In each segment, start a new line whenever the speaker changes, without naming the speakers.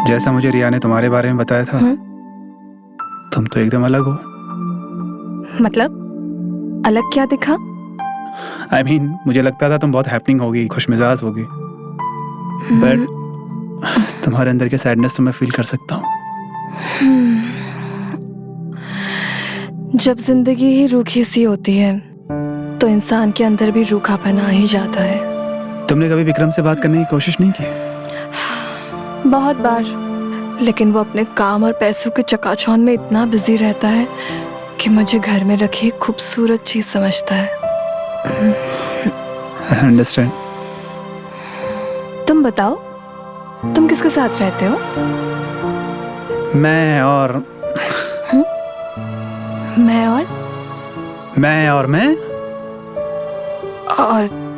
जैसा मुझे रिया ने तुम्हारे बारे में बताया था, तुम तो एकदम अलग हो।
मतलब अलग क्या दिखा?
I mean, मुझे लगता था तुम बहुत हैपनिंग होगी, खुशमिजाज होगी, बट तुम्हारे अंदर के सैडनेस तो मैं फील कर सकता हूँ।
जब जिंदगी ही रूखी सी होती है तो इंसान के अंदर भी रूखापन आ ही जाता है।
तुमने कभी विक्रम से बात करने की कोशिश नहीं की?
बहुत बार, लेकिन वो अपने काम और पैसों के चकाचौंध में इतना बिजी रहता है कि मुझे घर में रखी एक खूबसूरत चीज समझता है।
I understand.
तुम बताओ, तुम किसके साथ रहते हो?
मैं और मैं
और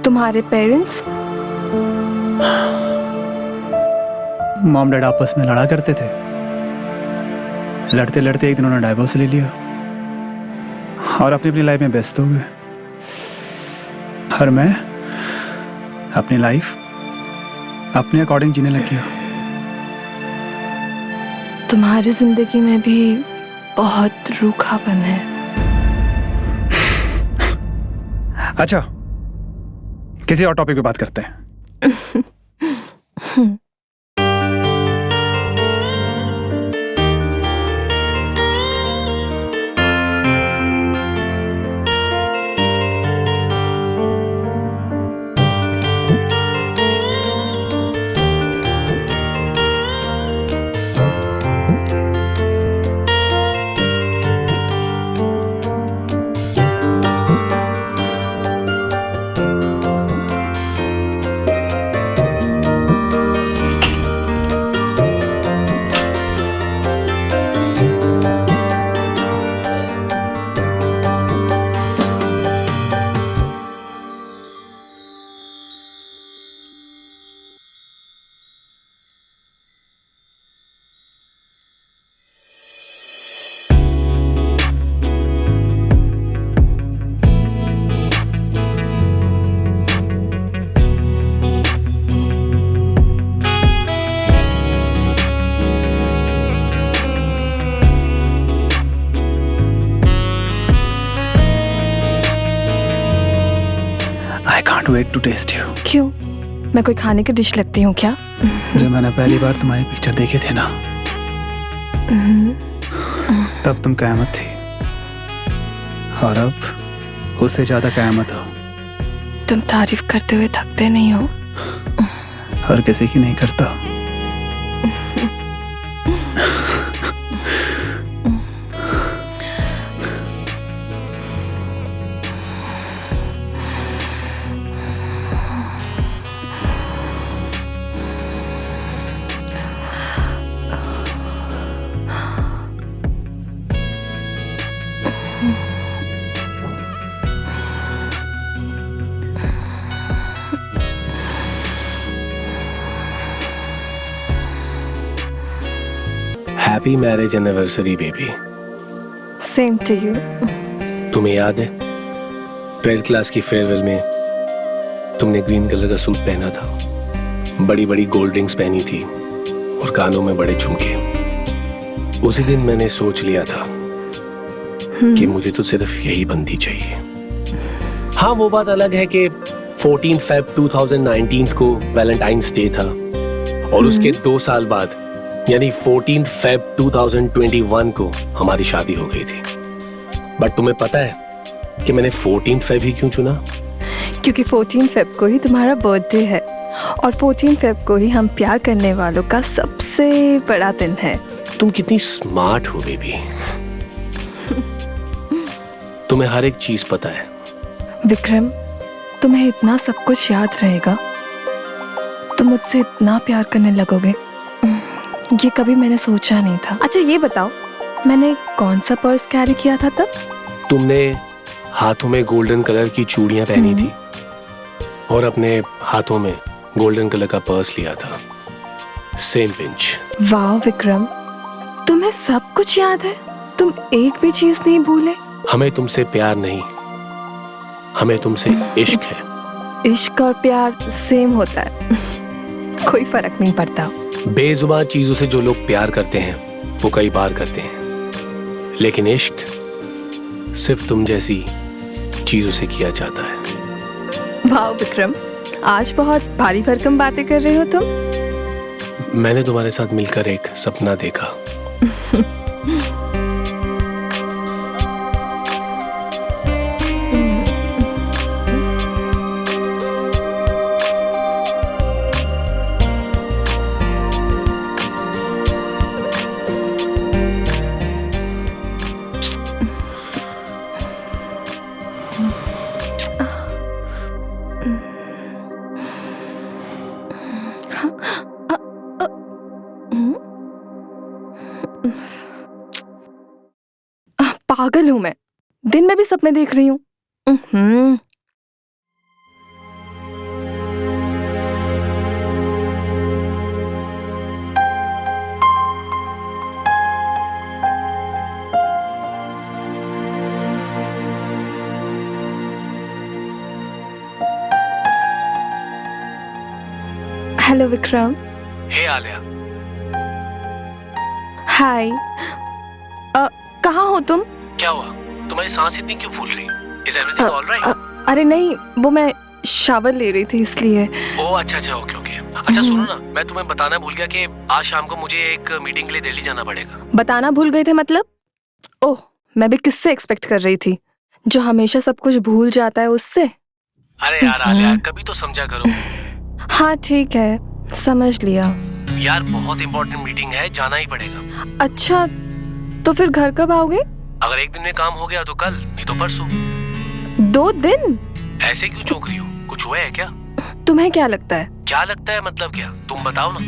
तुम्हारे पेरेंट्स?
मॉम डैड आपस में लड़ा करते थे। लड़ते लड़ते एक दिन उन्होंने डाइवोर्स ले लिया और अपनी अपनी लाइफ में व्यस्त हो गए। और मैं अपनी लाइफ अपने अकॉर्डिंग जीने लग गया।
तुम्हारी जिंदगी में भी बहुत रूखापन है।
अच्छा, किसी और टॉपिक पे बात करते हैं। I can't wait to taste you.
क्यों? मैं कोई खाने की डिश लगती हूँ क्या?
जब मैंने पहली बार तुम्हारी पिक्चर देखे थे ना, तब तुम कयामत थी और अब उससे ज्यादा कयामत हो।
तुम तारीफ करते हुए थकते नहीं हो।
हर किसी की नहीं करता।
Happy marriage anniversary baby.
Same to you.
तुम्हें याद है 12th क्लास की फेयरवेल में तुमने ग्रीन कलर का सूट पहना था, बड़ी बड़ी गोल्ड रिंग्स पहनी थी और कानों में बड़े झुमके। उसी दिन मैंने सोच लिया था कि मुझे तो सिर्फ यही बंदी चाहिए। हाँ, वो बात अलग है कि 14 फेब 2019 को वैलेंटाइंस डे था और उसके 2 साल बाद यानी 14 फेब 2021 को हमारी शादी हो गई थी। बट तुम्हें पता है कि मैंने 14 फेब ही क्यों चुना?
क्योंकि 14 फेब को ही तुम्हारा बर्थडे है और 14 फेब को ही हम प्यार करने वालों का सबसे बड़ा दिन है।
तुम कितनी स्मार्ट हो बेबी। तुम्हें हर एक चीज पता है।
विक्रम, तुम्हें इतना सब कुछ याद रहेगा? तुम मुझसे इतना प्यार करने लगोगे, ये कभी मैंने सोचा नहीं था। अच्छा ये बताओ, मैंने कौन सा पर्स कैरी किया था तब?
तुमने हाथों में गोल्डन कलर की चूड़ियां पहनी थी और अपने हाथों में गोल्डन कलर का पर्स लिया था, सेम पिंच।
वाह विक्रम, तुम्हें सब कुछ याद है, तुम एक भी चीज नहीं भूले।
हमें तुमसे प्यार नहीं, हमें तुमसे इश्क है।
इश्क और प्यार सेम होता है, कोई फर्क नहीं पड़ता।
बेजुबान चीजों से जो लोग प्यार करते हैं वो कई बार करते हैं, लेकिन इश्क सिर्फ तुम जैसी चीजों से किया जाता है।
वाह विक्रम, आज बहुत भारी भरकम बातें कर रहे हो तुम।
मैंने तुम्हारे साथ मिलकर एक सपना देखा।
पागल हूं मैं, दिन में भी सपने देख रही हूँ। हेलो विक्रम।
हे आलिया।
हाय। कहाँ हो तुम?
क्या हुआ? तुम्हारी सांस इतनी क्यों फूल रही? Is everything all right?
अरे नहीं, वो मैं शावर ले रही थी इसलिए।
ओह अच्छा, ओके। अच्छा सुनो ना, मैं तुम्हें बताना भूल गया कि आज शाम को मुझे एक मीटिंग के लिए दिल्ली जाना पड़ेगा।
बताना भूल गए थे मतलब? ओह, मैं भी किससे एक्सपेक्ट कर रही थी, जो हमेशा सब कुछ भूल जाता है उससे।
अरे यार आलिया, कभी तो समझा करो।
हाँ ठीक है, समझ लिया।
यार बहुत इंपॉर्टेंट मीटिंग है, जाना ही पड़ेगा।
अच्छा, तो फिर घर कब आओगे?
अगर एक दिन में काम हो गया तो कल, नहीं तो परसों।
2 दिन?
ऐसे क्यों चौंक रही हो? कुछ हुआ है क्या?
तुम्हें क्या लगता है?
क्या लगता है मतलब क्या? तुम बताओ ना।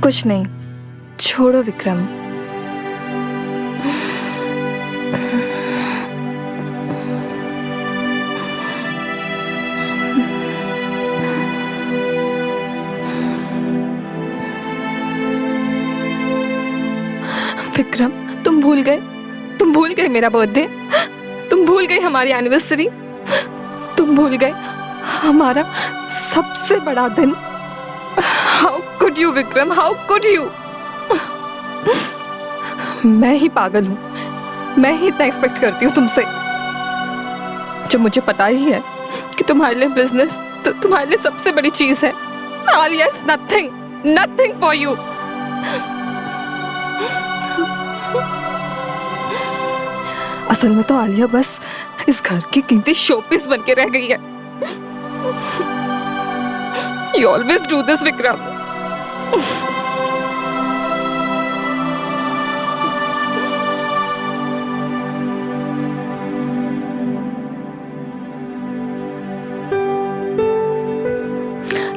कुछ नहीं, छोड़ो विक्रम। विक्रम, तुम भूल गए मेरा बर्थडे, तुम भूल गए हमारी एनिवर्सरी, तुम भूल गए हमारा सबसे बड़ा दिन। How could you Vikram, how could you? मैं ही पागल हूं, मैं ही इतना एक्सपेक्ट करती हूँ तुमसे, जब मुझे पता ही है कि तुम्हारे लिए बिजनेस तो तुम्हारे लिए सबसे बड़ी चीज है। Alia is nothing for you. असल में तो आलिया बस इस घर की कीमती शोपीस बन के रह गई है। You always do this, Vikram.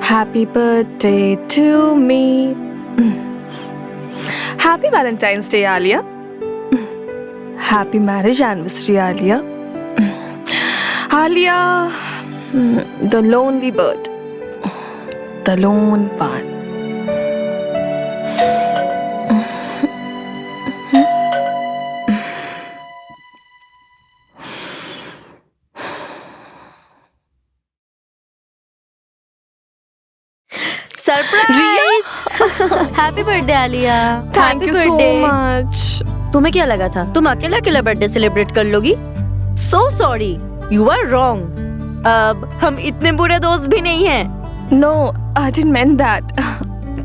Happy birthday to me. Happy Valentine's Day, Alia. Happy marriage anniversary, Alia. Alia, the lonely bird, the lone one.
Surprise! Happy birthday Alia.
Thank you so much.
तुम्हें क्या लगा था तुम अकेला अकेला बर्थडे सेलिब्रेट कर लोगी? So sorry, you are wrong. अब हम इतने बुरे दोस्त भी नहीं हैं।
No, I didn't mean that.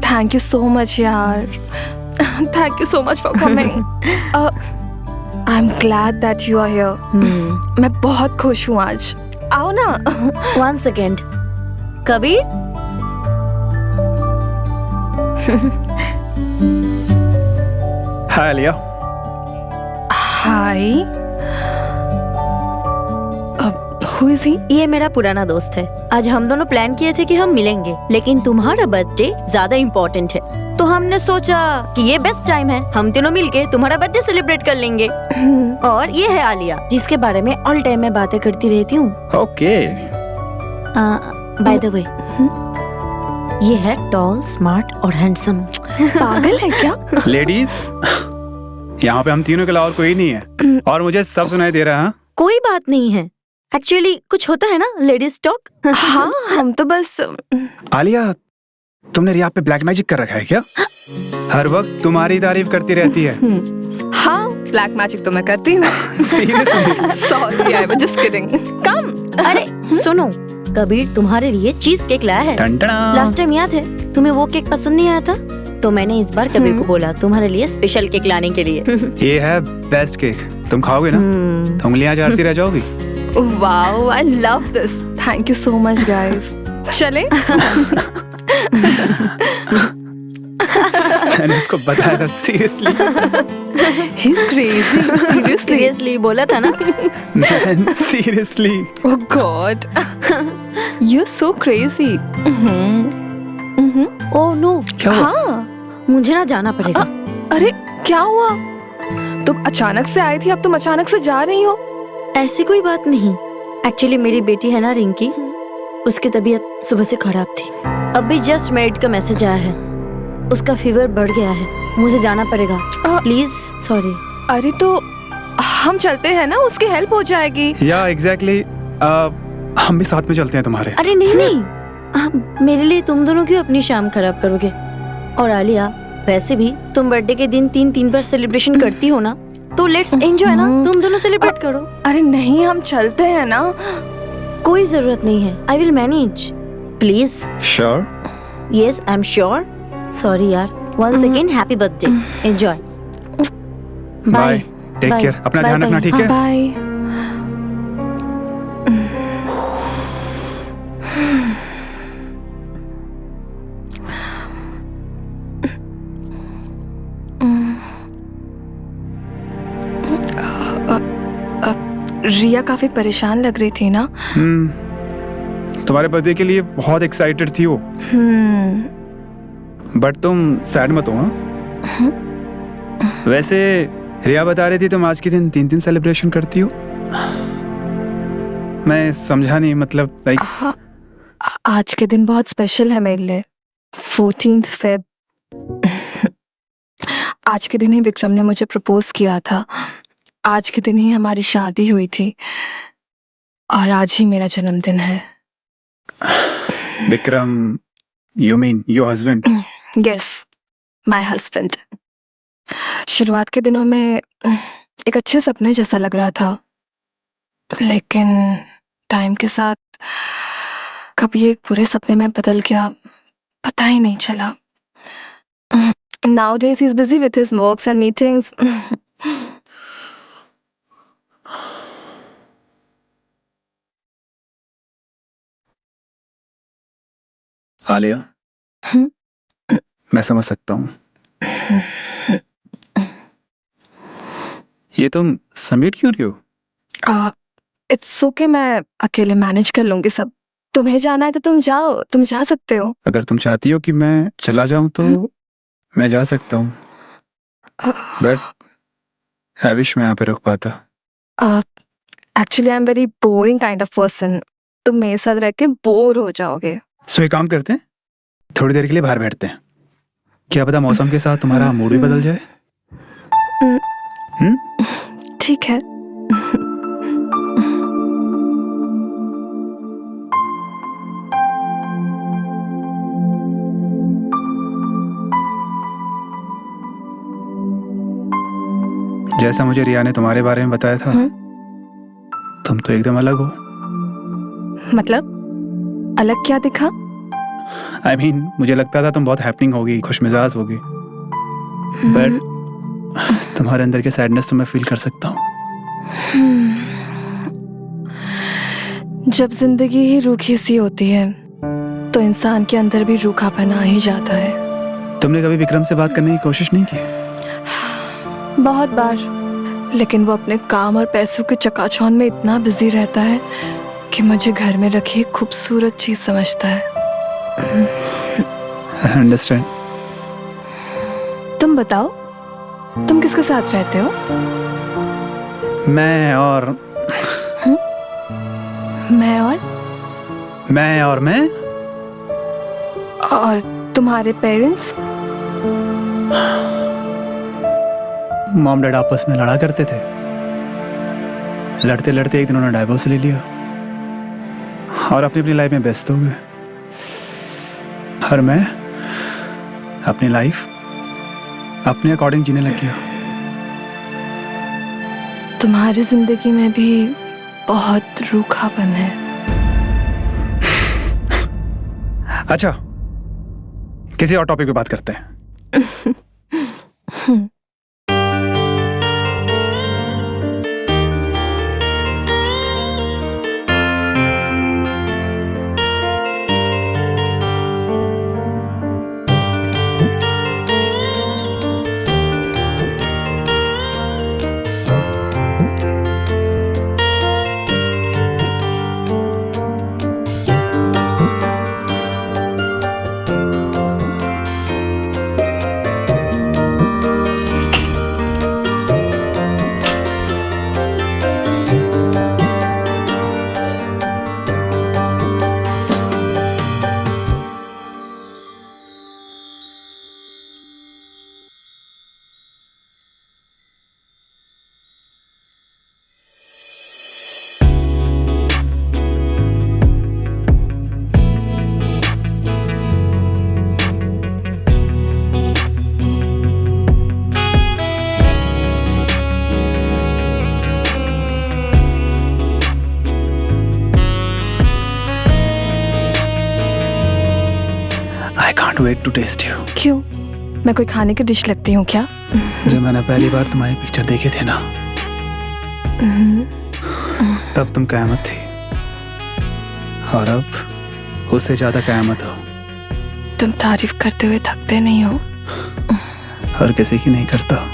Thank you so much, यार. Thank you so much for coming. I'm glad that you are here. मैं बहुत खुश हूँ आज। आओ ना।
One second, Kabir.
Hi Alia.
Hi. Who is he?
ये मेरा पुराना दोस्त है। आज हम दोनों प्लान किए थे कि हम मिलेंगे, लेकिन तुम्हारा बर्थडे ज्यादा इम्पोर्टेंट है, तो हमने सोचा कि ये बेस्ट टाइम है, हम तीनों मिलके तुम्हारा बर्थडे सेलिब्रेट कर लेंगे। और ये है आलिया, जिसके बारे में ऑल टाइम मैं बातें करती रहती हूँ।
ओके।
बाय द वे, ये है टॉल, स्मार्ट और हैंडसम।
पागल है क्या?
लेडीज, यहाँ पे हम तीनों के अलावा और कोई नहीं है, और मुझे सब सुनाई दे रहा है।
कोई बात नहीं है, एक्चुअली कुछ होता है ना लेडीज टॉक।
हाँ, हम तो बस
आलिया, तुमने रिया पे ब्लैक मैजिक कर रखा है क्या? हर वक्त तुम्हारी तारीफ करती रहती है।
हाँ, ब्लैक मैजिक तो मैं करती हूँ।
Seriously?
Sorry, I was just kidding. Come.
अरे सुनो, कबीर तुम्हारे लिए चीज केक लाया है। लास्ट टाइम याद है तुम्हें वो केक पसंद नहीं आया था, तो मैंने इस बार कबीर को बोला तुम्हारे लिए स्पेशल केक लाने के लिए।
ये है बेस्ट केक, तुम खाओगे ना तो उंगलियां चाटती रह जाओगी।
Wow, I love this. Thank you so much guys. चले?
मैंने उसको बताया था, seriously.
He is crazy. Seriously
seriously बोला था ना।
Seriously.
Oh God, you are so crazy.
Oh no,
क्या हुआ?
हाँ,
मुझे ना जाना पड़ेगा।
अरे क्या हुआ? तुम अचानक से आई थी, अब तुम अचानक से जा रही हो।
ऐसी कोई बात नहीं। एक्चुअली मेरी बेटी है ना रिंकी, उसकी तबीयत सुबह से खराब थी। अभी जस्ट मेड का मैसेज आया है, उसका फीवर बढ़ गया है, मुझे जाना पड़ेगा। Please sorry.
अरे तो हम चलते हैं ना, उसकी हेल्प हो जाएगी।
या एग्जैक्टली, हम भी साथ में चलते हैं तुम्हारे।
अरे नहीं नहीं, मेरे लिए तुम दोनों क्यों अपनी शाम खराब करोगे? और आलिया, वैसे भी तुम बर्थडे के दिन 3 बार सेलिब्रेशन करती हो ना, तो लेट्स एंजॉय ना, तुम दोनों सेलिब्रेट करो।
अरे नहीं, हम चलते हैं ना।
कोई जरूरत नहीं है, I will manage. Please.
Sure?
Yes, I am sure. Sorry यार, once again happy birthday, enjoy.
Bye, take
Bye.
Care, अपना
Bye,
ध्यान
bye.
रखना, ठीक है?
बाय। रिया काफी परेशान लग रही थी ना?
तुम्हारे बर्थडे के लिए बहुत एक्साइटेड थी वो। बट तुम सैड मत हो, हाँ? वैसे रिया बता रही थी तुम आज के दिन 3 सेलिब्रेशन करती हो। मैं समझा नहीं, मतलब लाइक।
आज के दिन बहुत स्पेशल है मेरे लिए। 14th Feb। आज के दिन ही विक्रम ने मुझे प्रपोज किया था। आज के दिन ही हमारी शादी हुई थी, और आज ही मेरा जन्मदिन है।
Vikram, you mean your husband?
Yes, my husband. शुरुआत के दिनों में एक अच्छे सपने जैसा लग रहा था, लेकिन टाइम के साथ कब ये एक बुरे सपने में बदल गया, पता ही नहीं चला। Nowadays he's busy with his works and meetings.
Alia, मैं समझ सकता हूँ। ये तुम समेट क्यों रही हो?
इट्स ओके, मैं अकेले मैनेज कर लूंगी सब। तुम्हें जाना है तो तुम जाओ, तुम जा सकते हो।
अगर तुम चाहती हो कि मैं चला जाऊं तो मैं जा सकता हूँ, बट आई विश मैं यहाँ पे रुक पाता।
Actually I am very boring kind of person. तुम मेरे साथ रह के बोर हो जाओगे।
सो एक काम करते हैं, थोड़ी देर के लिए बाहर बैठते हैं। क्या पता मौसम के साथ तुम्हारा मूड भी बदल जाए।
ठीक है।
जैसा मुझे रिया ने तुम्हारे बारे में बताया था, तुम तो एकदम अलग हो।
मतलब अलग क्या दिखा?
I mean, मुझे लगता था तुम बहुत हैपनिंग होगी, खुशमिजाज होगी, बट तुम्हारे अंदर के सैडनेस तो मैं फील कर सकता हूँ।
जब जिंदगी ही रूखी सी होती है तो इंसान के अंदर भी रूखापन आ ही जाता है।
तुमने कभी विक्रम से बात करने की कोशिश नहीं की?
बहुत बार, लेकिन वो अपने काम और पैसों के चकाचौंध में इतना बिजी रहता है कि मुझे घर में रखी एक खूबसूरत चीज समझता है।
I understand.
तुम बताओ, तुम किसके साथ रहते हो?
मैं और मैं
और तुम्हारे पेरेंट्स?
मॉम डैड आपस में लड़ा करते थे। लड़ते लड़ते एक दिन उन्होंने डाइवोर्स ले लिया और अपनी अपनी लाइफ में व्यस्त हो गए। और मैं अपनी लाइफ अपने अकॉर्डिंग जीने लगी हो।
तुम्हारी जिंदगी में भी बहुत रूखापन है।
अच्छा, किसी और टॉपिक पे बात करते हैं। I can't wait to taste you.
क्यों? मैं कोई खाने की डिश लगती हूँ क्या?
जब मैंने पहली बार तुम्हारी पिक्चर देखे थे ना, तब तुम कयामत थी, और अब उससे ज्यादा कयामत हो।
तुम तारीफ करते हुए थकते नहीं हो?
हर किसी की नहीं करता।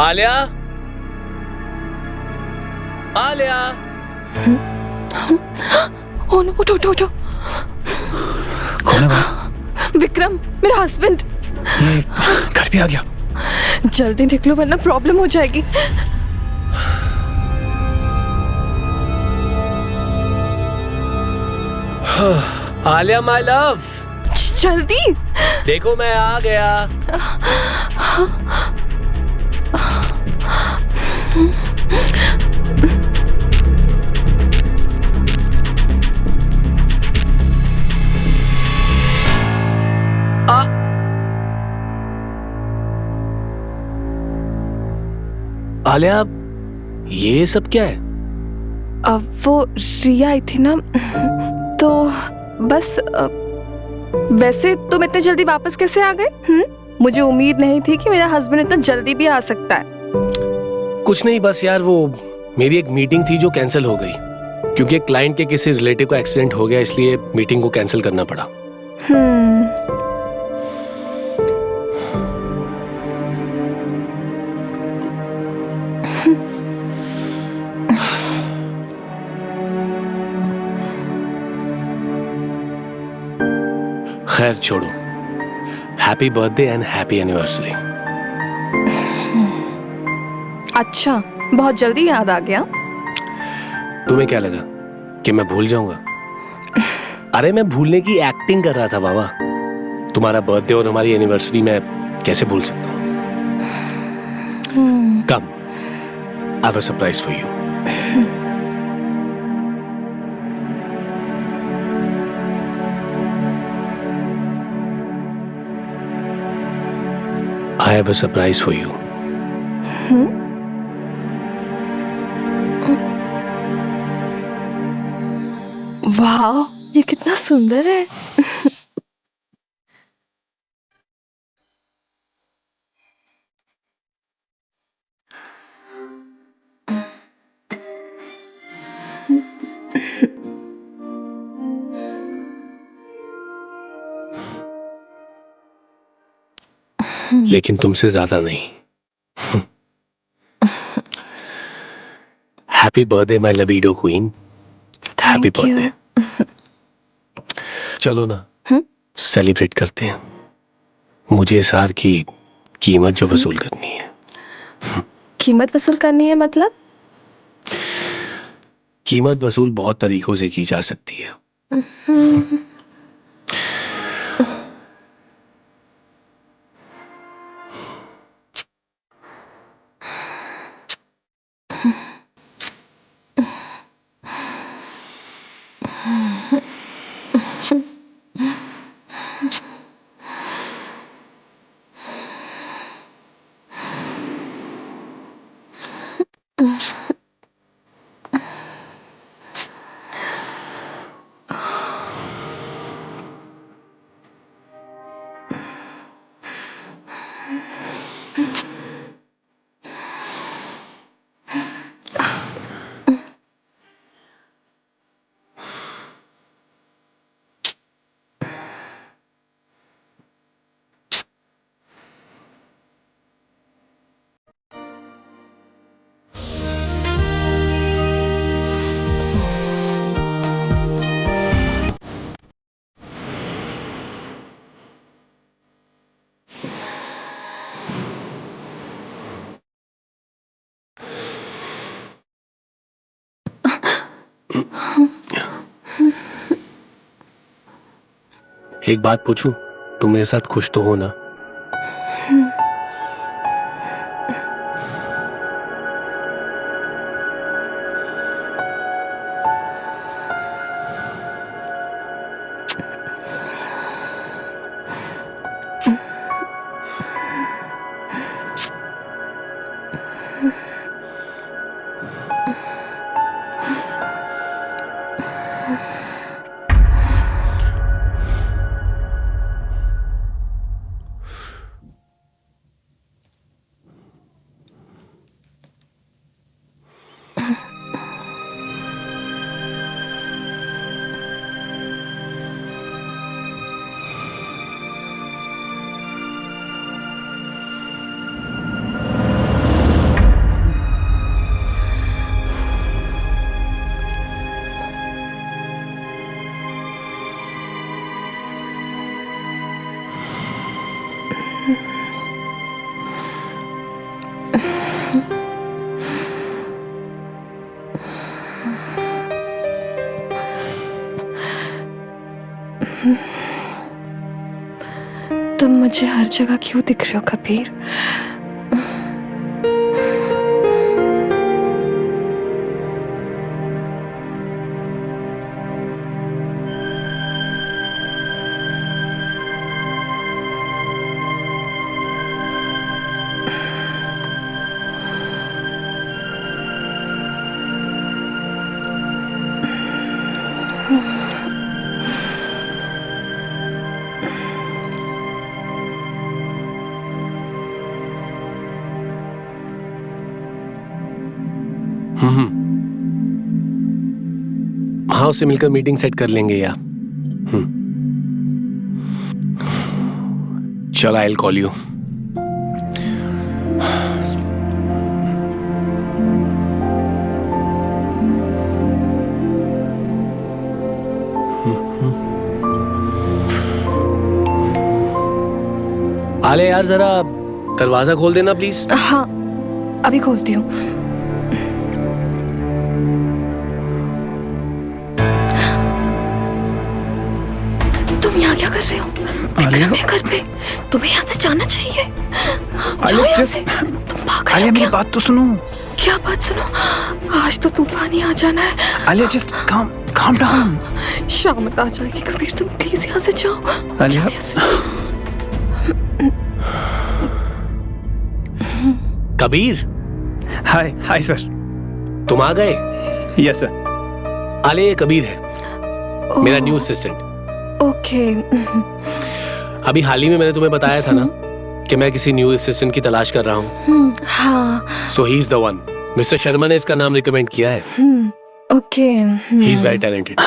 आलिया, आलिया।
ओ नो, उठो उठो उठो।
कौन है वो?
विक्रम, मेरा हस्बैंड।
ये घर पे आ गया।
जल्दी निकलो वरना प्रॉब्लम हो जाएगी।
आलिया माय लव,
जल्दी
देखो मैं आ गया। आलिया, ये सब क्या है?
अब वो रिया आई थी ना, तो बस वैसे तुम इतने जल्दी वापस कैसे आ गए? मुझे उम्मीद नहीं थी कि मेरा हस्बैंड इतना जल्दी भी आ सकता है।
कुछ नहीं, बस यार वो मेरी एक मीटिंग थी जो कैंसिल हो गई क्योंकि एक क्लाइंट के किसी रिलेटिव का एक्सीडेंट हो गया, इसलिए मीटिंग को कैंसिल करना पड़ा। खैर छोड़ो, happy birthday and happy anniversary.
अच्छा, बहुत जल्दी याद आ गया।
तुम्हें क्या लगा कि मैं भूल जाऊंगा? अरे मैं भूलने की एक्टिंग कर रहा था बाबा। तुम्हारा बर्थडे और हमारी एनिवर्सरी मैं कैसे भूल सकता हूँ? Come, I have a surprise for you. I have a surprise for you.
वाह, ये कितना सुंदर है।
लेकिन तुमसे ज्यादा नहीं। Happy birthday my libido queen. Happy
thank you.
Birthday. चलो ना,
हम्म?
सेलिब्रेट करते हैं। मुझे इस हार की कीमत जो वसूल करनी है।
कीमत वसूल करनी है मतलब?
कीमत वसूल बहुत तरीकों से की जा सकती है।
हम्म,
एक बात पूछूं, तुम मेरे साथ खुश तो हो ना?
तुम मुझे हर जगह क्यों दिख रहे हो कबीर?
हाँ, उससे मिलकर मीटिंग सेट कर लेंगे या चल, आई विल कॉल यू। आले यार, जरा दरवाजा खोल देना प्लीज।
हाँ, अभी खोलती हूँ। तुम यहाँ क्या कर रहे हो? विक्रम है घर पे, तुम्हें यहाँ से जाना चाहिए। जाओ यहाँ से। तुम पागल हो
मेरी
क्या?
बात तो सुनो।
क्या बात सुनो? आज तो तूफान ही आ जाना है।
Alia, just calm down।
शाम आ जाएगी कबीर, तुम प्लीज यहाँ से जाओ।
आलिया।
जाओ यहाँ से।
Kabir,
hi sir.
तुम आ गए?
Yes sir.
आले, ये कबीर है, मेरा न्यू असिस्टेंट।
ओके।
अभी हाल ही में मैंने तुम्हें बताया था ना कि मैं किसी न्यू असिस्टेंट की तलाश कर रहा हूँ।
हाँ।
So he is the one. Mister Sharma ने इसका नाम रिकमेंड किया है।
Okay.
He is very talented.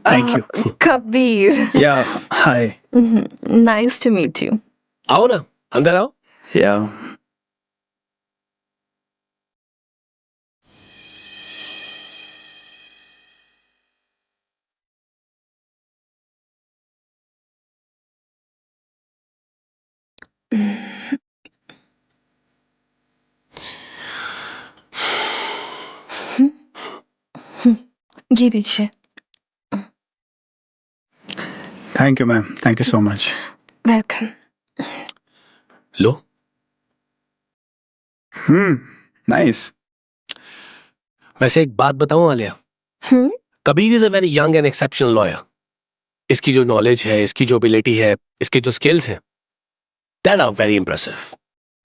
Thank you.
Kabir.
Yeah hi.
Nice to meet you.
आओ ना, अंदर आओ।
Yeah.
ये दीजिए।
Thank you, ma'am. Thank you so much.
Welcome.
लो।
Nice.
वैसे एक बात बताऊं Alia,
hmm
Kabir is a very young and exceptional lawyer. इसकी जो नॉलेज है, इसकी जो एबिलिटी है, इसके जो स्किल्स हैं, that are very impressive,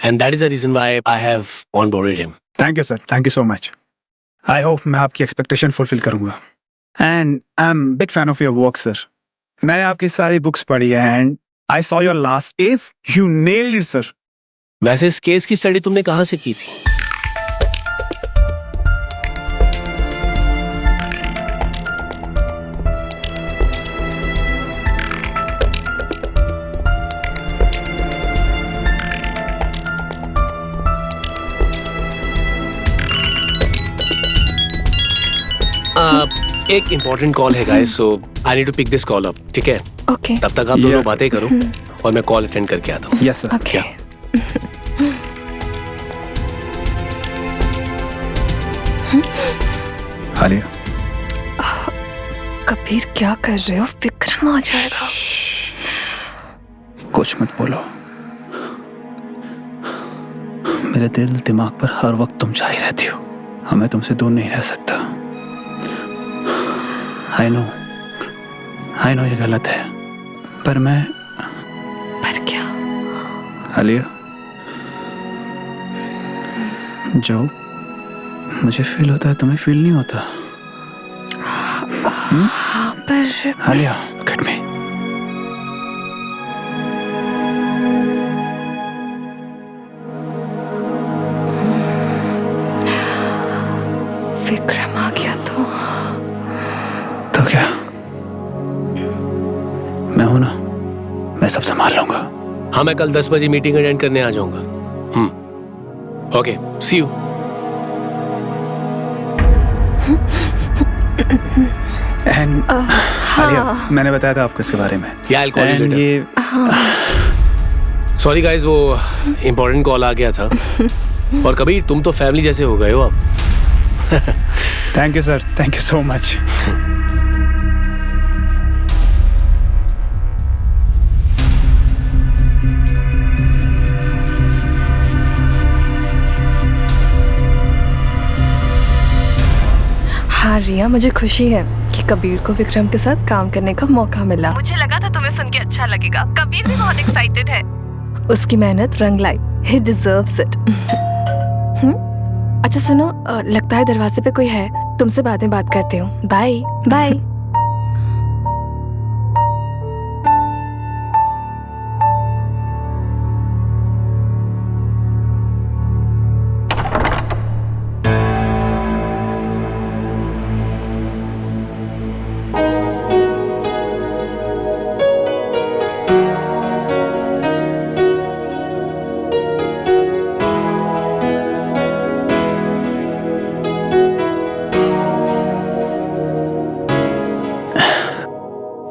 and that is the reason why I have onboarded him.
Thank you, sir. Thank you so much. I hope मैं आपकी एक्सपेक्टेशन फुलफिल करूंगा। And I am big fan of your work, sir. मैंने आपकी सारी books पढ़ी है and I saw your last case. You nailed it, sir.
वैसे इस केस की स्टडी तुमने कहां से की थी? एक इंपॉर्टेंट कॉल है guys, so I need to pick this call up, ठीक है?
ओके
तब तक आप दोनों
Yes.
बातें करो और मैं कॉल अटेंड करके आता हूँ।
Yes sir.
Okay.
Alia,
Kabir क्या कर रहे हो? विक्रम आ जाएगा।
कुछ मत बोलो। मेरे दिल दिमाग पर हर वक्त तुम छाई रहती हो। हमें तुमसे दूर नहीं रह सकता। आई नो ये गलत है, पर मैं
पर क्या?
आलिया, जो मुझे फील होता है तुम्हें फील नहीं होता।
हाँ पर
Alia, look at me.
Vikram आ गया
तो क्या? मैं हूं ना, मैं सब संभाल लूंगा।
हाँ, मैं कल 10 बजे मीटिंग अटेंड करने आ जाऊंगा। Okay, see you.
And Alia,
हाँ
मैंने बताया था आपको इसके बारे में।
या I'll call you
and
later.
ये
सॉरी गाइस, वो इंपॉर्टेंट कॉल आ गया था। और कबीर, तुम तो फैमिली जैसे हो गए हो अब।
Thank you sir, thank you so much.
हाँ रिया, मुझे खुशी है कि कबीर को विक्रम के साथ काम करने का मौका मिला। मुझे लगा था तुम्हें सुन के अच्छा लगेगा। कबीर भी बहुत एक्साइटेड है। उसकी मेहनत रंग लाई। He deserves it. अच्छा सुनो, लगता है दरवाजे पे कोई है। तुमसे बाद में बात करती हूँ। Bye bye.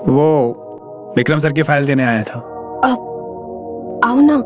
वो विक्रम सर की फाइल देने आया था।
आओ ना।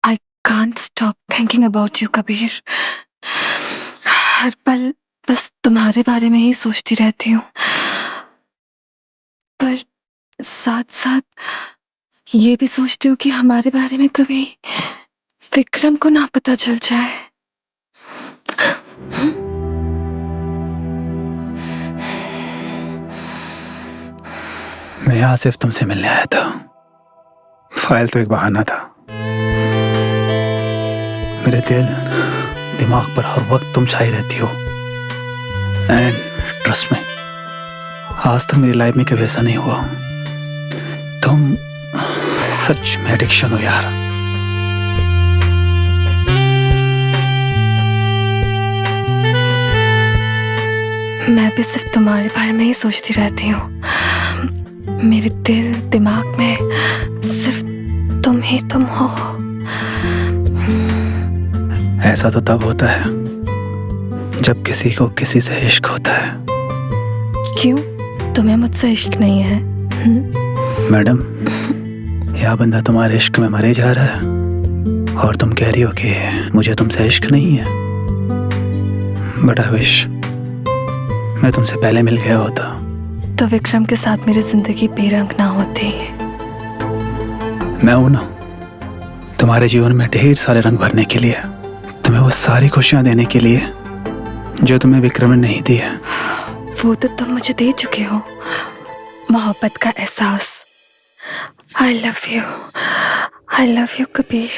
I can't stop thinking about you, Kabir. हर पल बस तुम्हारे बारे में ही सोचती रहती हूँ, पर साथ साथ ये भी सोचती हूँ कि हमारे बारे में कभी विक्रम को ना पता चल जाए।
मैं यहाँ सिर्फ तुमसे मिलने आया था। फाइल तो एक बहाना था। मेरे दिल दिमाग पर हर वक्त तुम छाई रहती हो। एंड ट्रस्ट में, आज तक मेरी लाइफ में कभी ऐसा नहीं हुआ। तुम सच में एडिक्शन हो यार।
मैं भी सिर्फ तुम्हारे बारे में ही सोचती रहती हूँ। मेरे दिल दिमाग में सिर्फ तुम ही तुम हो।
ऐसा तो तब होता है जब किसी को किसी से इश्क होता है।
क्यों, तुम्हें मुझसे इश्क नहीं है?
मैडम, यह बंदा तुम्हारे इश्क में मरे जा रहा है और तुम कह रही हो कि मुझे तुमसे इश्क नहीं है। बट आई विश मैं तुमसे पहले मिल गया होता।
तो विक्रम के साथ मेरी जिंदगी बेरंग ना होती।
मैं हूं ना तुम्हारे जीवन में ढेर सारे रंग भरने के लिए, तुम्हें वो सारी खुशियां देने के लिए जो तुम्हें विक्रम ने नहीं दी है।
वो तो तुम मुझे दे चुके हो, मोहब्बत का एहसास। I love you Kabir.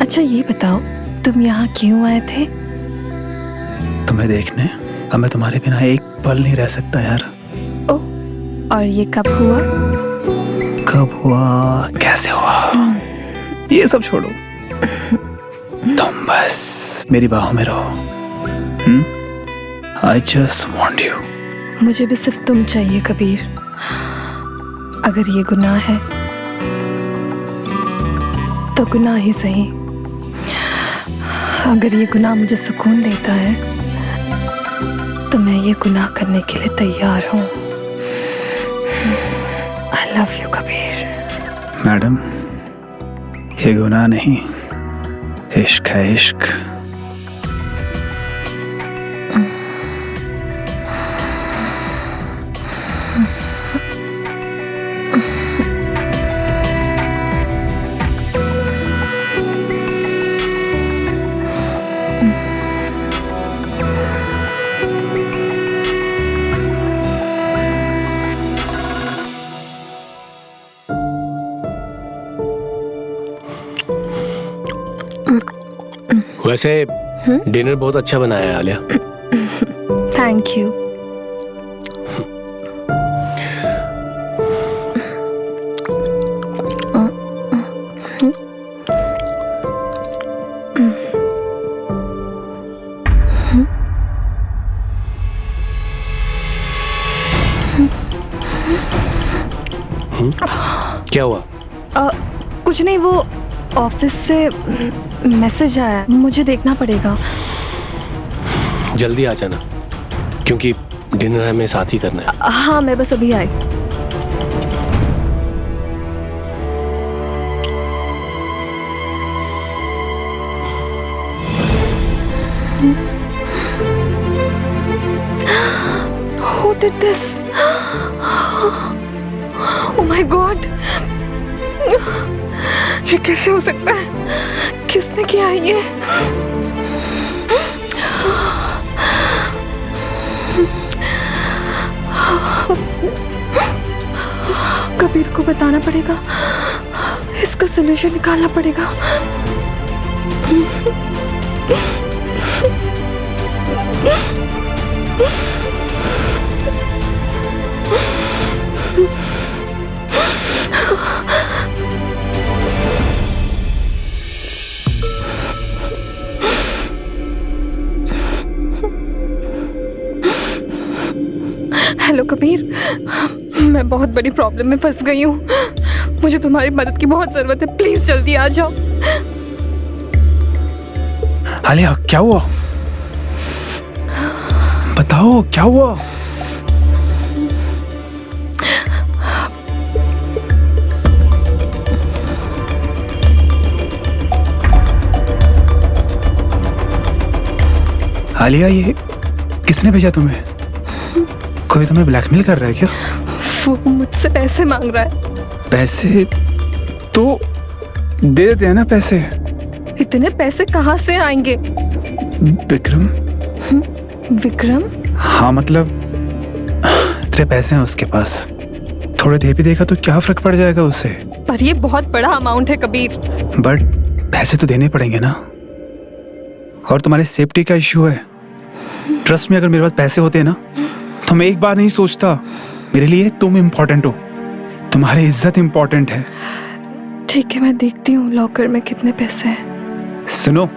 अच्छा ये बताओ, तुम यहाँ क्यों आए थे?
तुम्हें देखने। अब मैं तुम्हारे बिना एक पल नहीं रह सकता यार।
ओह, और ये कब हुआ?
कब हुआ, कैसे हुआ, ये सब छोड़ो। तुम बस मेरी बाहों में रहो। I just want you.
मुझे भी सिर्फ तुम चाहिए कबीर। अगर ये गुनाह है तो गुनाह ही सही। अगर ये गुनाह मुझे सुकून देता है तो मैं ये गुनाह करने के लिए तैयार हूँ। I love you Kabir.
Madam, ये गुनाह नहीं, इश्क है, इश्क।
वैसे डिनर बहुत अच्छा बनाया है आलिया।
Thank you.
क्या हुआ?
कुछ नहीं, वो ऑफिस से मैसेज आया, मुझे देखना पड़ेगा।
जल्दी आ जाना, क्योंकि डिनर हमें साथ ही करना है।
हाँ, मैं बस अभी आई। Who did this? Oh my God! ये कैसे हो सकता है? किसने किया ये? पड़ेगा, इसका सलूशन निकालना पड़ेगा। हेलो कबीर, मैं बहुत बड़ी प्रॉब्लम में फंस गई हूँ। मुझे तुम्हारी मदद की बहुत जरूरत है, प्लीज जल्दी आ जाओ।
आलिया, क्या हुआ? बताओ क्या हुआ? आलिया, ये किसने भेजा तुम्हें? कोई तुम्हें ब्लैकमेल कर रहा है क्या?
वो मुझसे पैसे मांग रहा है।
पैसे तो दे देते हैं ना पैसे।
इतने पैसे कहाँ से आएंगे?
विक्रम।
विक्रम?
हाँ, मतलब तेरे पैसे हैं उसके पास, थोड़े दे भी देगा तो क्या फर्क पड़ जाएगा उससे।
पर ये बहुत बड़ा अमाउंट है कबीर।
बट पैसे तो देने पड़ेंगे ना, और तुम्हारी सेफ्टी का इश्यू है। ट्रस्ट में, अगर मेरे पास पैसे होते ना तो मैं एक बार नहीं सोचता। मेरे लिए तुम इम्पोर्टेंट हो, तुम्हारी इज्जत इम्पोर्टेंट है।
ठीक है, मैं देखती हूँ लॉकर में कितने पैसे हैं।
सुनो,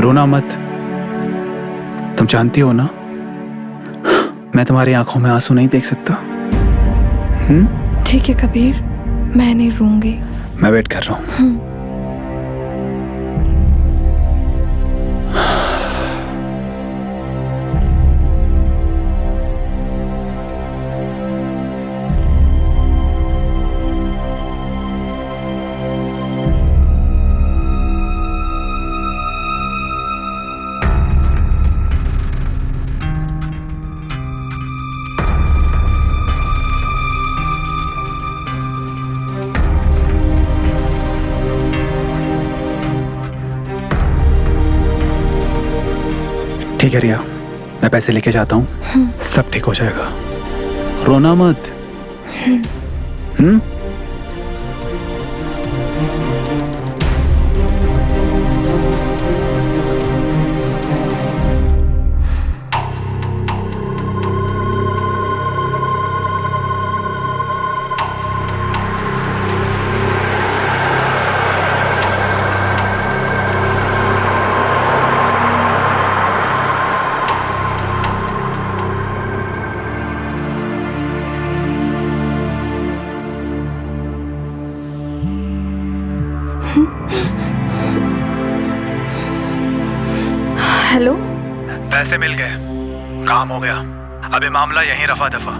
रोना मत। तुम जानती हो ना, मैं तुम्हारी आंखों में आंसू नहीं देख सकता।
ठीक है कबीर, मैं नहीं रोऊंगी।
मैं वेट कर रहा हूँ। ठीक है रिया, मैं पैसे लेके जाता हूँ, सब ठीक हो जाएगा। रोना मत।
हेलो,
पैसे मिल गए, काम हो गया। अब ये मामला यहीं रफा दफा।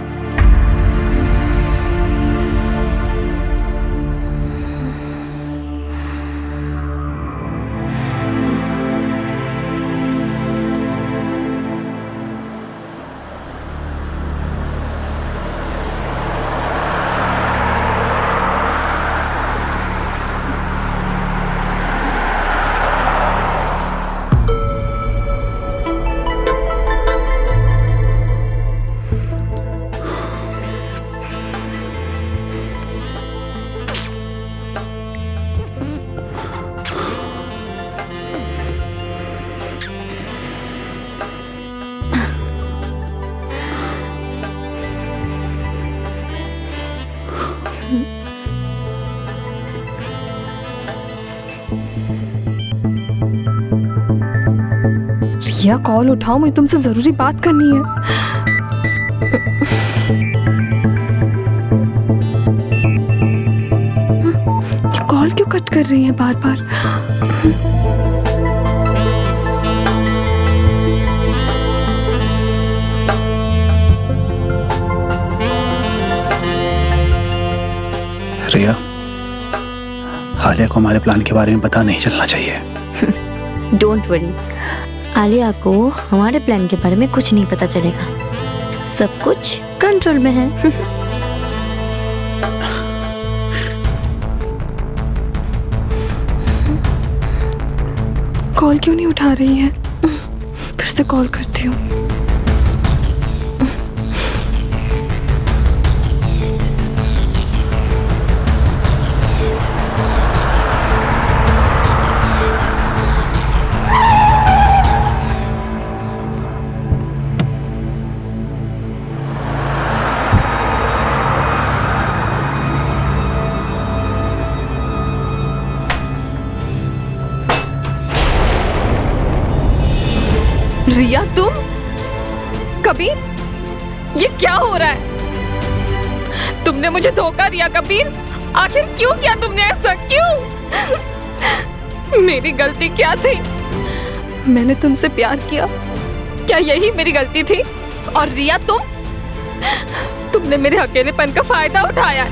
रिया, कॉल उठाओ, मुझे तुमसे जरूरी बात करनी है। ये कॉल क्यों कट कर रही है बार बार?
रिया, आलिया को हमारे प्लान के बारे में पता नहीं चलना चाहिए।
डोंट वरी, आलिया को हमारे प्लान के बारे में कुछ नहीं पता चलेगा। सब कुछ कंट्रोल में है।
कॉल क्यों नहीं उठा रही है? फिर से कॉल करती हूँ। रिया तुम? कबीर, ये क्या हो रहा है? तुमने मुझे धोखा दिया कबीर। आखिर क्यों किया तुमने ऐसा, क्यों? मेरी गलती क्या थी? मैंने तुमसे प्यार किया, क्या यही मेरी गलती थी? और रिया तुमने मेरे अकेलेपन का फायदा उठाया।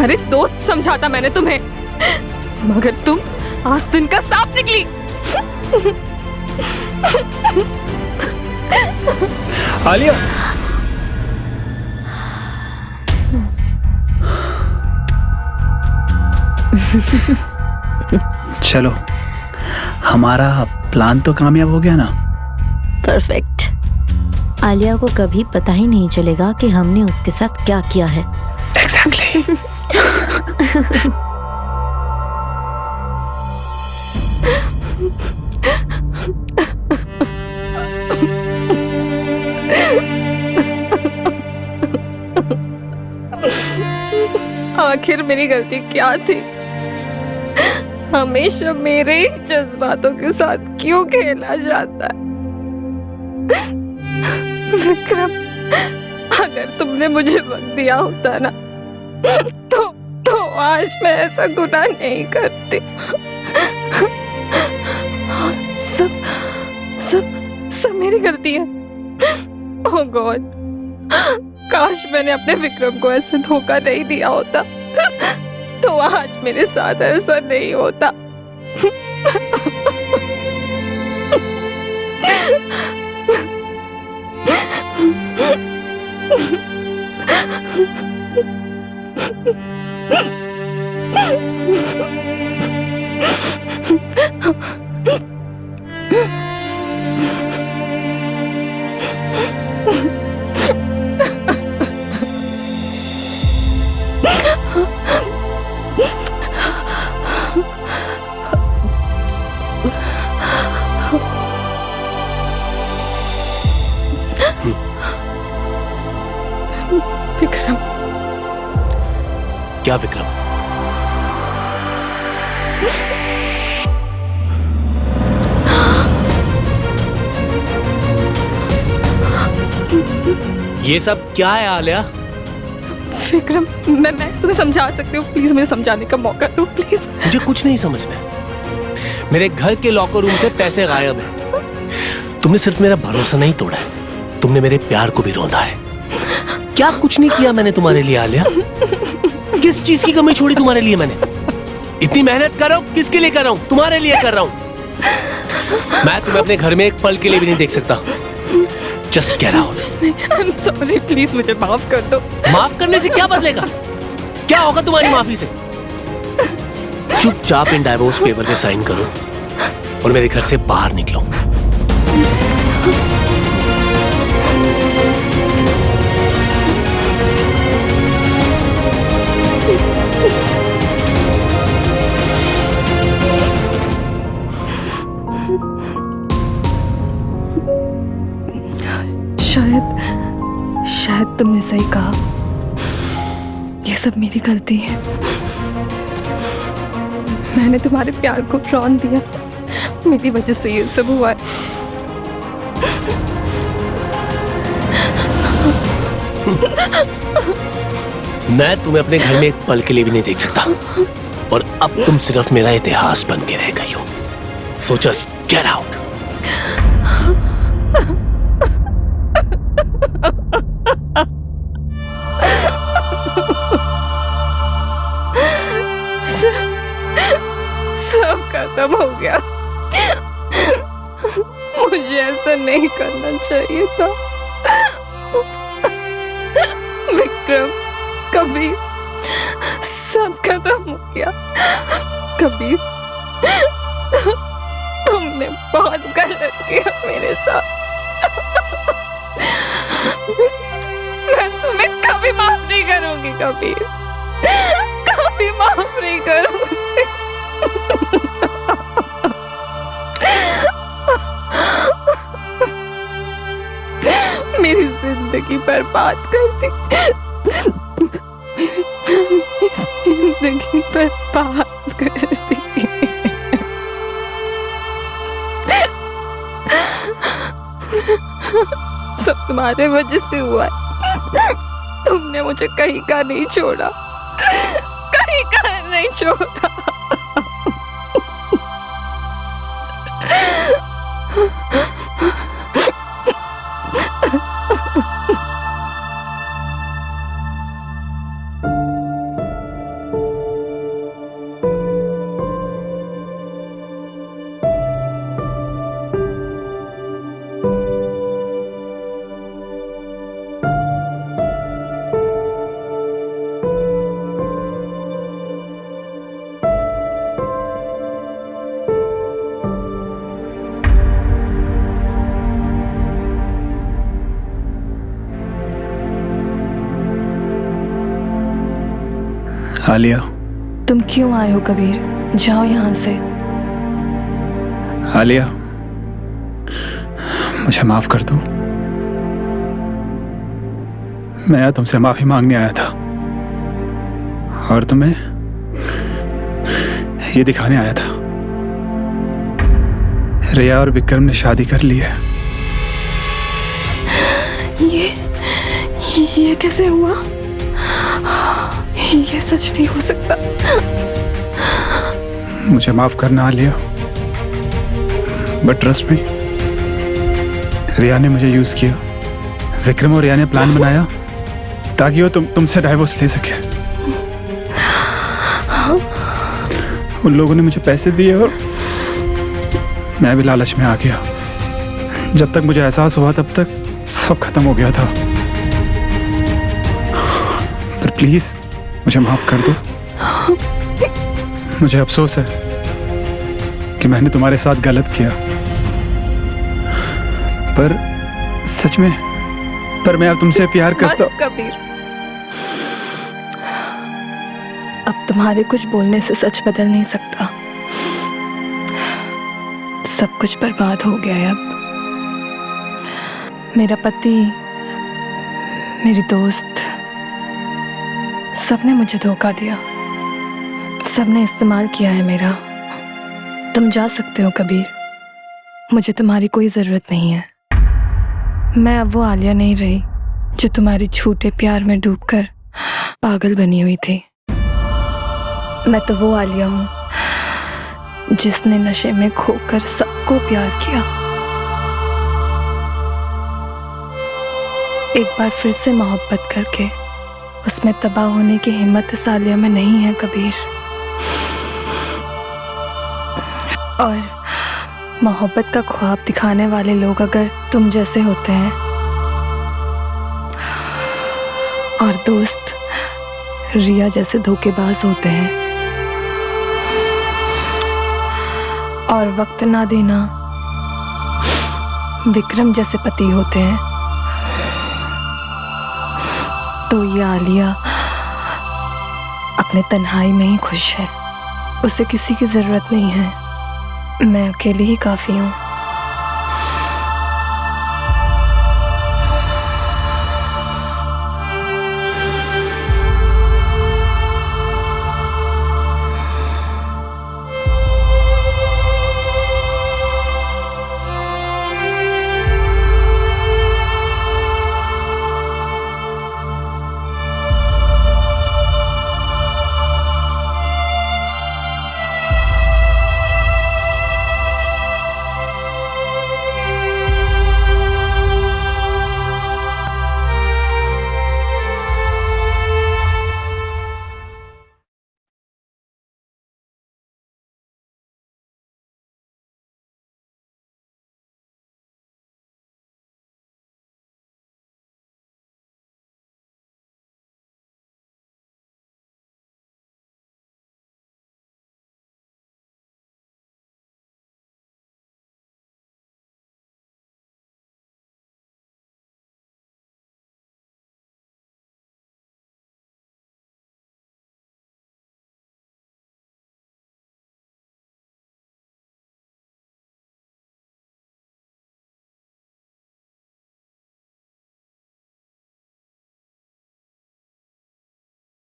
अरे दोस्त समझा था मैंने तुम्हें, मगर तुम आस्तीन का सांप निकली।
आलिया, चलो, हमारा प्लान तो कामयाब हो गया ना।
परफेक्ट। आलिया को कभी पता ही नहीं चलेगा कि हमने उसके साथ क्या किया है।
एग्जैक्टली।
आखिर मेरी गलती क्या थी? हमेशा मेरे ही जज्बातों के साथ क्यों खेला जाता है? विक्रम, अगर तुमने मुझे वक्त दिया होता ना, तो आज मैं ऐसा गुनाह नहीं करती। सब सब सब मेरी गलती है। ओह गॉड, काश मैंने अपने विक्रम को ऐसे धोखा नहीं दिया होता, तो आज मेरे साथ ऐसा नहीं होता। विक्रम।
क्या विक्रम? ये सब क्या है आलिया?
विक्रम, मैं तुम्हें समझा सकती हूँ, प्लीज मुझे समझाने का मौका दो प्लीज।
मुझे कुछ नहीं समझना है। मेरे घर के लॉकर रूम से पैसे गायब हैं। तुमने सिर्फ मेरा भरोसा नहीं तोड़ा है, तुमने मेरे प्यार को भी रौंदा है। क्या कुछ नहीं किया मैंने तुम्हारे लिए आलिया? किस चीज की कमी छोड़ी तुम्हारे लिए मैंने? इतनी मेहनत कर रहा हूँ, किसके लिए कर रहा हूँ? तुम्हारे लिए कर रहा हूँ। मैं तुम्हें अपने घर में एक पल के लिए भी नहीं देख सकता। Just get out.
I am sorry, please मुझे माफ कर दो।
माफ करने से क्या बदलेगा? क्या होगा तुम्हारी माफी से? चुपचाप इन डाइवोर्स पेपर पे साइन करो और मेरे घर से बाहर निकलो।
शायद तुमने सही कहा, ये सब मेरी गलती है। मैंने तुम्हारे प्यार को रौंद दिया, मेरी वजह से ये सब हुआ है।
मैं तुम्हें अपने घर में एक पल के लिए भी नहीं देख सकता और अब तुम सिर्फ मेरा इतिहास बन के रह गई हो। So just get out.
सब खत्म हो गया। मुझे ऐसा नहीं करना चाहिए था। विक्रम, कबीर, सब खत्म हो गया। कबीर, तुमने बहुत गलत किया मेरे साथ। मैं तुम्हें कभी माफ नहीं करूंगी कबीर, कभी माफ नहीं करूंगी। मेरी जिंदगी बर्बाद कर दी, जिंदगी बर्बाद कर दी। सब तुम्हारे वजह से हुआ है। तुमने मुझे कहीं का नहीं छोड़ा, कहीं का नहीं छोड़ा।
आलिया,
तुम क्यों आए हो कबीर? जाओ यहाँ से।
आलिया, मुझे माफ कर दो। मैं यहाँ तुमसे माफी मांगने आया था और तुम्हें ये दिखाने आया था। रिया और विक्रम ने शादी कर ली है।
ये कैसे हुआ? ये सच नहीं हो सकता।
मुझे माफ करना आलिया, बट ट्रस्ट मी, रिया ने मुझे यूज किया। विक्रम और रिया ने प्लान बनाया ताकि वो तुमसे डाइवोर्स ले सके। उन लोगों ने मुझे पैसे दिए और मैं भी लालच में आ गया। जब तक मुझे एहसास हुआ तब तक सब खत्म हो गया था। पर प्लीज मुझे माफ कर दो। मुझे अफसोस है कि मैंने तुम्हारे साथ गलत किया, पर सच में मैं अब तुमसे प्यार करता हूं।
कबीर, अब तुम्हारे कुछ बोलने से सच बदल नहीं सकता। सब कुछ बर्बाद हो गया है अब। मेरा पति, मेरी दोस्त, सबने मुझे धोखा दिया। सबने इस्तेमाल किया है मेरा। तुम जा सकते हो कबीर, मुझे तुम्हारी कोई जरूरत नहीं है। मैं अब वो आलिया नहीं रही जो तुम्हारी झूठे प्यार में डूबकर पागल बनी हुई थी। मैं तो वो आलिया हूं जिसने नशे में खोकर सबको प्यार किया। एक बार फिर से मोहब्बत करके उसमें तबाह होने की हिम्मत इस आलिया में नहीं है कबीर। और मोहब्बत का ख्वाब दिखाने वाले लोग अगर तुम जैसे होते हैं और दोस्त रिया जैसे धोखेबाज होते हैं और वक्त ना देना विक्रम जैसे पति होते हैं, तो ये आलिया अपने तन्हाई में ही खुश है। उसे किसी की जरूरत नहीं है। मैं अकेली ही काफी हूँ।